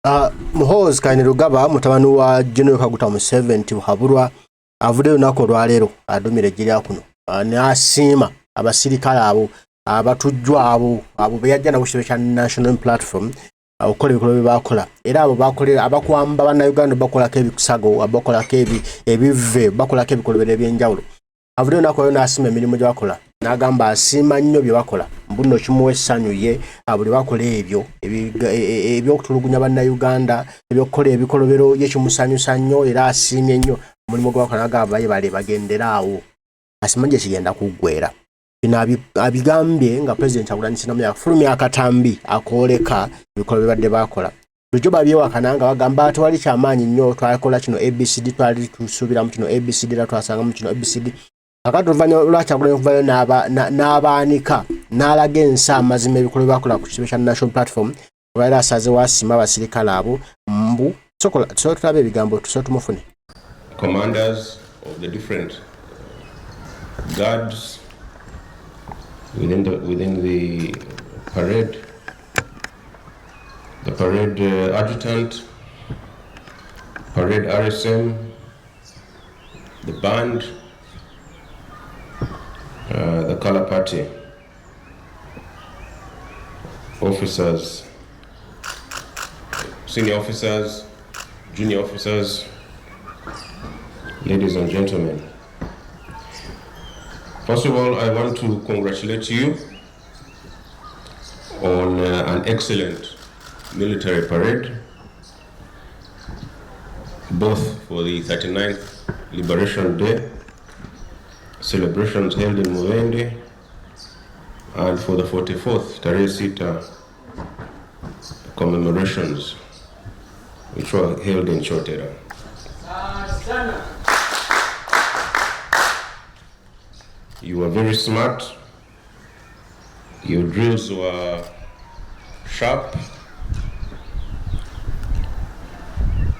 Muhoozi Kainerugaba mutabani wa General Kaguta Museveni Buhaburwa avuddeyo nako olwaleero adumira ejjira kuno n'asiima abasirikale abo abatujjwa abo beyajja na bushebe kya National Platform okukola ebikolwa bye bakola era abo bakolera abakwamba bannayuganda bakolako ebikusago abakolako ebivve bakolako ebikolwa ebyenjawulo avuddeyo nako n'asiima emirimu gye bakola n'agamba asiima nnyo bye bakola mbuno kimuwa essanyu ye buli bakola ebyo ebyokutulugunya bannayuganda ebyokukola ebikolobero ye kimusanyusa nnyo era asiimye nnyo omulimu gwe bakola n'agamba bale bagenderaawo asiima gye kigenda kuggweera bino abigambye nga pulezidenti Kyagulanyi afulumya akatambi akooleka ebikolwa bye badde bakola bulijjo babyewakana nga bagamba tewali kyamaanyi nnyo twakola kino ABCD twali tusuubiramu kino ABCD era twasangamu kino ABCD akati oluvannyuma lwa Kyagulanyi okuvayo n'abaanika n'alaga ensi amazima ebikolwa bye bakola ku kibiina kya National Platform olwaleero asazeewo asiima abasirikale abo mbu tusobola tulabe ebigambo tusobola tumufune. Commanders of the different guards within the parade, the parade adjutant, parade RSM, the band, the color party, officers, senior officers, junior officers, ladies and gentlemen. First of all, I want to congratulate you on an excellent military parade, both for the 39th Liberation Day celebrations held in Muhoozi and for the 44th Tarehe Sita commemorations which were held in Chotera. You were very smart, your drills were sharp,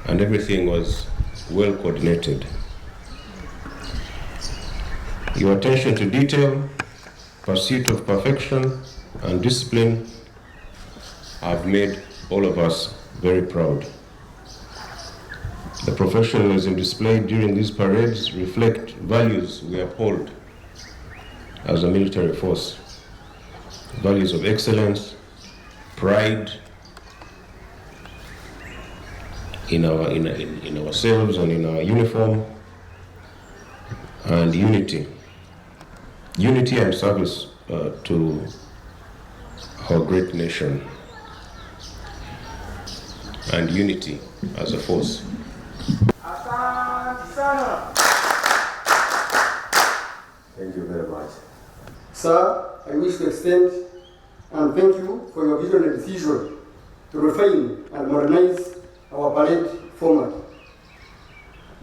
and everything was well coordinated. Your attention to detail, pursuit of perfection, and discipline have made all of us very proud. The professionalism displayed during these parades reflect values we uphold as a military force. Values of excellence, pride in ourselves and in our uniform, and unity. Unity and service to our great nation, and unity as a force. Thank you very much. Sir, I wish to extend and thank you for your vision and decision to refine and modernize our parade format.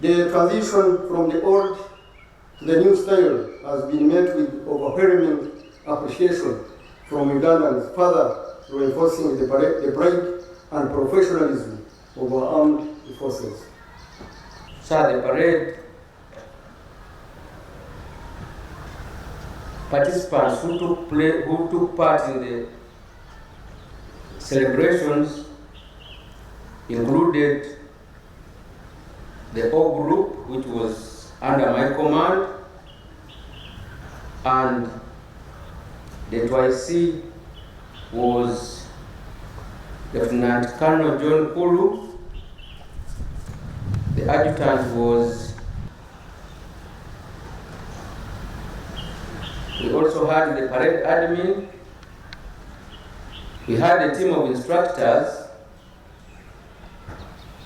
The transition from the old to the new style has been met with overwhelming appreciation from Ugandans, further reinforcing the pride and professionalism of our armed forces. Sir, the parade participants who took part in the celebrations included the O group, which was under my command, and the 2IC was Lieutenant Colonel John Kulu. The adjutant was, we also had the parade admin. We had a team of instructors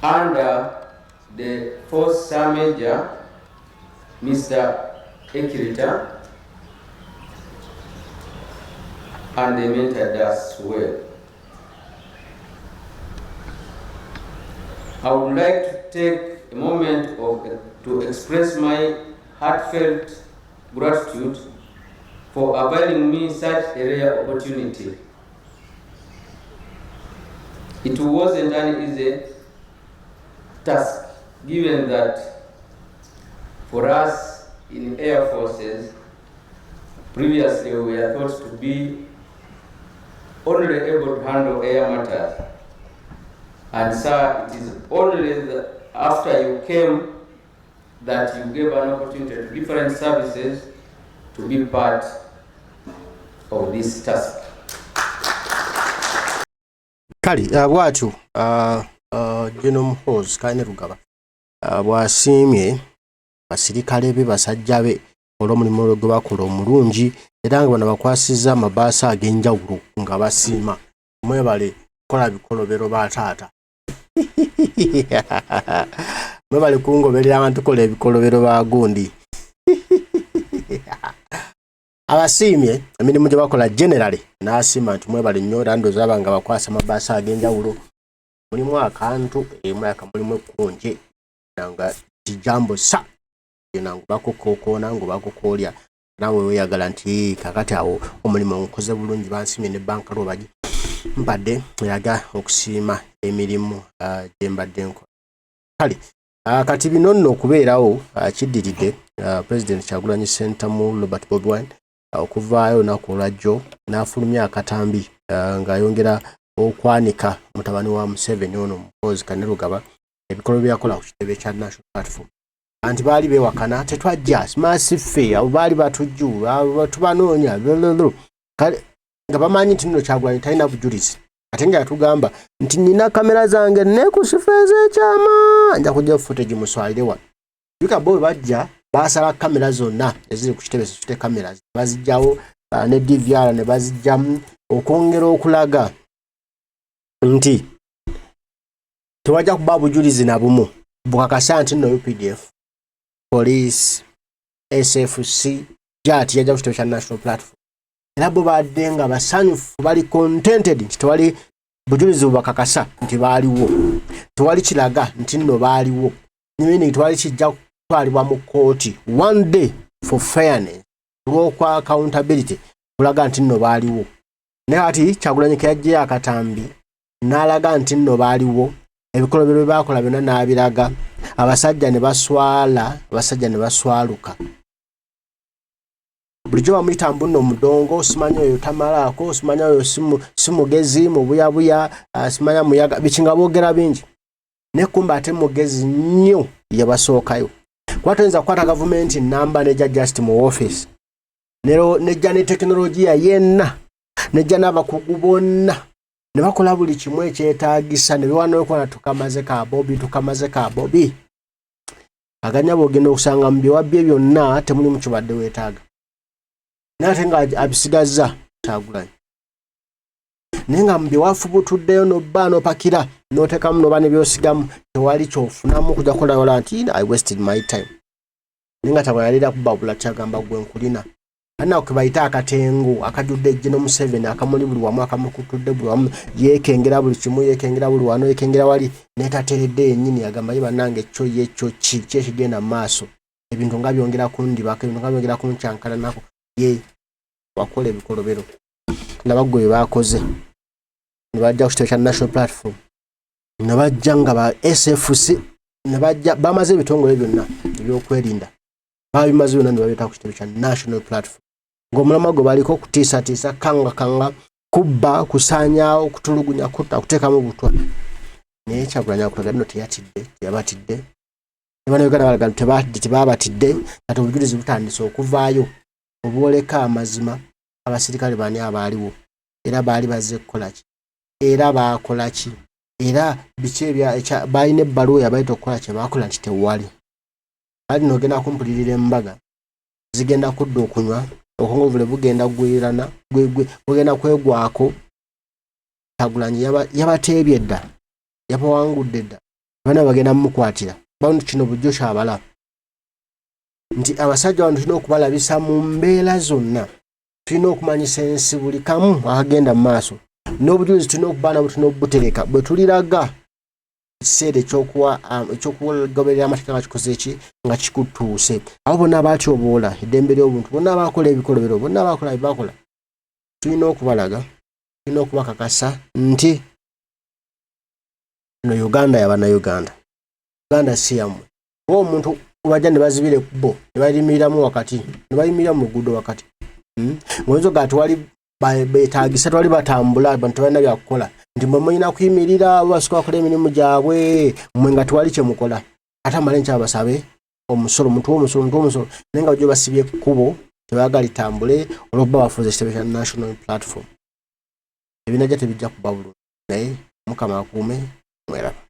under the 4th Sir Major, Mr. Ekirita, and they mentored us well. I would like to take a moment to express my heartfelt gratitude for availing me such a rare opportunity. It wasn't an easy task, given that for us in Air Forces, previously we were thought to be only able to handle air matters. And sir, it is only after you came that you gave an opportunity to different services to be part of this task. Kali bwatu General Muhoozi Kayine Rugaba bwasiimye abasirikale be basajja be olw'omulimu gwe bakola omulungi era nga bano bakwasizza amabaasa ag'enjawulo nga basiima mwebale kukola bikolobero ba taata mwebale kungoberera abantu kola ebikolobero ba gundi abasiimye emirimu gye bakola generally n'asiima nti mwebale nnyo era ndowooza aba nga bakwasa amabaasa ag'enjawulo mulimu akantu emulaka mulimu ekkonje nanga kijambo sa nangu bakukokoona ngu bakukoolya nawe weeyagala nti kakati awo omulimu nkoze bulungi bansiimye ne banka lwobagi mbadde yaga okusiima emirimu gye mbadde nkola kale kati bino nno okubeerawo kiddiridde President Kyagulanyi Ssentamu Robert Bobi Wine okuvaayo olunaku olwajjo n'afulumya akatambi ng'ayongera okwanika mutabani wa Museveni ono Muhoozi Kayine Rugaba ebikolwa byakola ku kitebe kya National Platform anti baali beewakana tetwajja simasife abo baali batujju tubanoonya kale nga bamanyi nti nno Kyagulanyi talina bujulizi ate nga yatugamba nti nina kamera zange neekusifa ez'ekyama nja kujja footage muswalire wano yuka bo bajja basala kamera zonna eziri ku kitebe kite kamera bazijjawo ne DVR ne bazijjamu okwongera okulaga nti tewajja kuba bujulizi na bumu bukakasa nti nno UPDF police SFC jati yajja ku kitebe kya National Platform era bo badde nga basanyufu bali contented nti tewali bujulizi bubakakasa nti baaliwo tewali kiraga nti nno baaliwo nimini tewali kijja kutwalibwa mu kooti one day for fairness olw'okwa accountability kulaga nti nno baaliwo naye ati Kyagulanyi keyajjayo akatambi n'alaga nti nno baaliwo ebikolobero bye baakola byonna n'abiraga abasajja ne baswala abasajja ne baswaluka bulijjo bamuyita mbu nno mudongo simanyi oyo tamalaako simanyi oyo simugezi mu buyabuya simanya muyaga bikinga boogera bingi ne kumba ate mugezi nnyo yabasookayo kuba toyinza kukwata gavumenti namba nejja just mu office nejja ne tekinologiya yenna nejja n'abakugu bonna ne bakola buli kimu ekyetaagisa ne biwanookona tukamaze ka Bobi aganya bwogenda okusanga mu byewabbye byonna temulimu kibadde weetaaga naate nga abisigazza Kyagulanyi naye nga mu byewafubutuddeyo nobba n'opakira n'oteekamu n'oba ne byosigamu tewali kyofunamu kujja kukola yola nti I wasted my time naye nga Kyagulanyi yalira kubabula kyagamba gwe nkulina anna okubayita akatengu akajudde ejjeno Museveni akamuli buli wamu akamukutudde buli wamu yeekengera buli kimu yeekengera buli wano yeekengera wali neetateredde yennyini yagamba ye bannange ekyo ki ekigenda mu maaso ebintu nga byongera kundibako ebintu nga byongera kunkyankana nako ye wakola ebikolobero nabagwe bye baakoze ne bajja ku kitebe kya National Platform ne bajja nga ba SFC ne bajja bamaze ebitongole byonna ebyokwerinda babimaze byonna ne babeeta ku kitebe kya National Platform ng'omulama gwe baliko kutiisatiisa kanga kubba kusaanyaawo kutulugunya kutta kuteekamu butwa naye Kyagulanyi akulaga nno teyabatidde ne bannayuganda balaga tebaabatidde kati obujulizi butandise okuvaayo obwoleka amazima abasirikale bani abaaliwo era baali bazze kukola ki era baakola ki era biki balina ebbaluwa yabaita okukola kye baakola nti tewali ali n'ogenda kumpulirira embaga zigenda kudda okunywa okunguvule bugenda gwirana bugenda kwegwako Kyagulanyi yabateebye dda yabawangudde dda bana bagenda mumukwatira bantu kino bujjo kyabala nti abasajja bantu tulina okubalabisa mu mbeera zonna tulina okumanyisa ensi buli kamu akagenda mu maaso n'obujulizi tulina okubaana butulina obutereka bwe tuliraga ekiseera ekyokugoberera amateeka nga kikoze eki nga kikutuuse abo bonna abatyoboola eddembe ly'obuntu bonna abaakola ebikolobero bonna abaakola bye baakola tulina okubalaga tulina okubakakasa nti no Uganda y'abannayuganda Uganda si yammwe oba omuntu bajja ne bazibira ekkubo ne bayimiriramu wakati ne bayimirira mu luguudo wakati ng'oyinza ogaa tewali beetaagisa tewali batambula abantu tebalina byakukola nti mumulina kuyimirira basika bakola emirimu gyabwe mmwe nga tewali kye mukola ate amale nkyabasabe omusolo omusolo naye nga bajjo basibye ekkubo tebaagala litambule olwokuba bafuuza ekitebe kya national platform ebinajja tebijja kuba bulungi naye mukama akuume mweraba